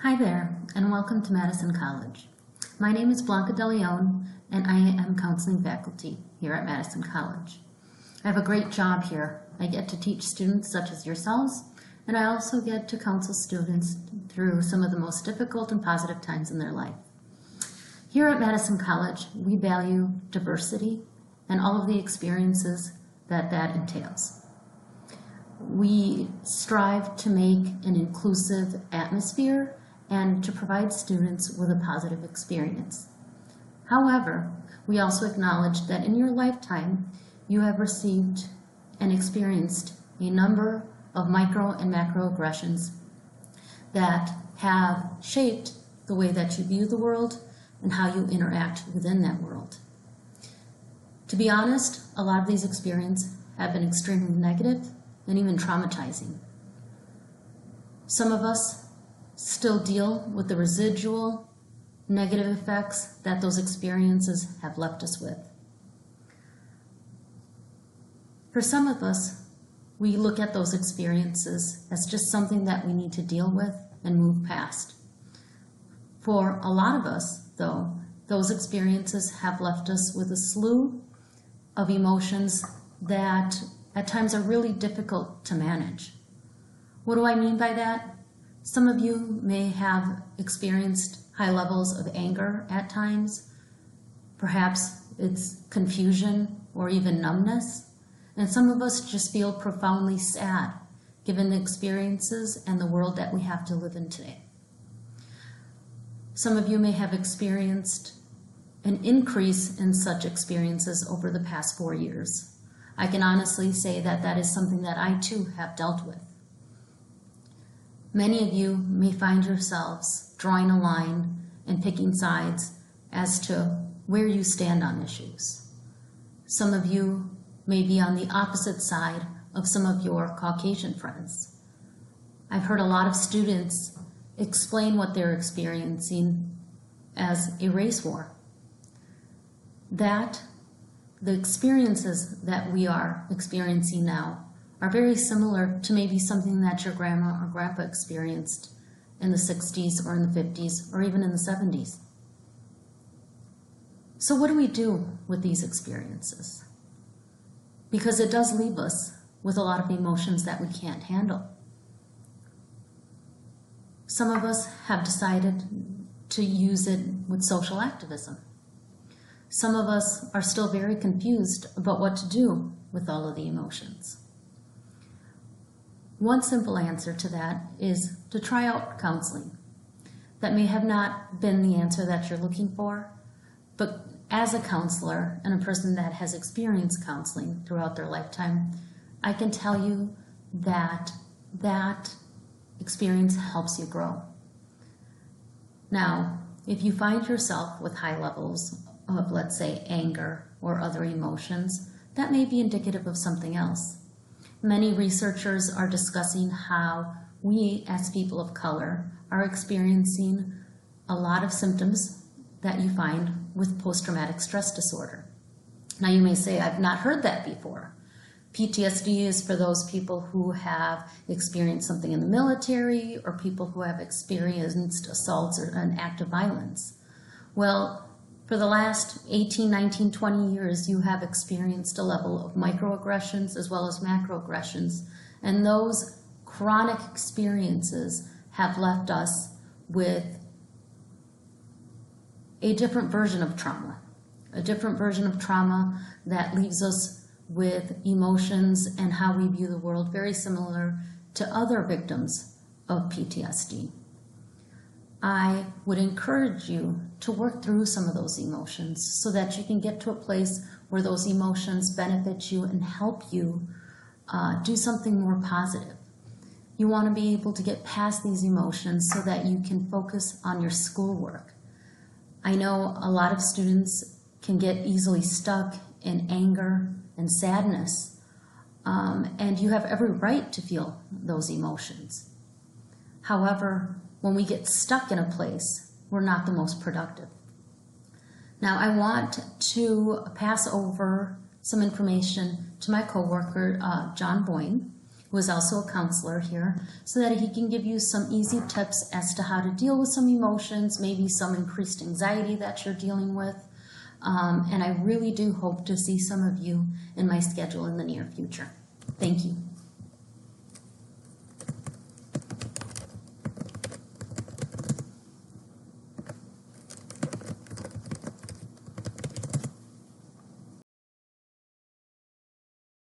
Hi there, and welcome to Madison College. My name is Blanca Deleon, and I am counseling faculty here at Madison College. I have a great job here. I get to teach students such as yourselves, and I also get to counsel students through some of the most difficult and positive times in their life. Here at Madison College, we value diversity and all of the experiences that entails. We strive to make an inclusive atmosphere and to provide students with a positive experience. However, we also acknowledge that in your lifetime, you have received and experienced a number of micro and macroaggressions that have shaped the way that you view the world and how you interact within that world. To be honest, a lot of these experiences have been extremely negative and even traumatizing. Some of us still deal with the residual negative effects that those experiences have left us with. For some of us, we look at those experiences as just something that we need to deal with and move past. For a lot of us, though, those experiences have left us with a slew of emotions that at times are really difficult to manage. What do I mean by that? Some of you may have experienced high levels of anger at times. Perhaps it's confusion or even numbness. And some of us just feel profoundly sad given the experiences and the world that we have to live in today. Some of you may have experienced an increase in such experiences over the past 4 years. I can honestly say that that is something that I too have dealt with. Many of you may find yourselves drawing a line and picking sides as to where you stand on issues. Some of you may be on the opposite side of some of your Caucasian friends. I've heard a lot of students explain what they're experiencing as a race war. That the experiences that we are experiencing now are very similar to maybe something that your grandma or grandpa experienced in the 60s or in the 50s or even in the 70s. So what do we do with these experiences? Because it does leave us with a lot of emotions that we can't handle. Some of us have decided to use it with social activism. Some of us are still very confused about what to do with all of the emotions. One simple answer to that is to try out counseling. That may have not been the answer that you're looking for, but as a counselor and a person that has experienced counseling throughout their lifetime, I can tell you that that experience helps you grow. Now, if you find yourself with high levels of, let's say, anger or other emotions, that may be indicative of something else. Many researchers are discussing how we, as people of color, are experiencing a lot of symptoms that you find with post-traumatic stress disorder. Now you may say, I've not heard that before. PTSD is for those people who have experienced something in the military or people who have experienced assaults or an act of violence. Well, for the last 18, 19, 20 years, you have experienced a level of microaggressions as well as macroaggressions, and those chronic experiences have left us with a different version of trauma, that leaves us with emotions and how we view the world very similar to other victims of PTSD. I would encourage you to work through some of those emotions so that you can get to a place where those emotions benefit you and help you do something more positive. You want to be able to get past these emotions so that you can focus on your schoolwork. I know a lot of students can get easily stuck in anger and sadness, and you have every right to feel those emotions. However, when we get stuck in a place, we're not the most productive. Now, I want to pass over some information to my coworker, John Boyne, who is also a counselor here, so that he can give you some easy tips as to how to deal with some emotions, maybe some increased anxiety that you're dealing with. And I really do hope to see some of you in my schedule in the near future. Thank you.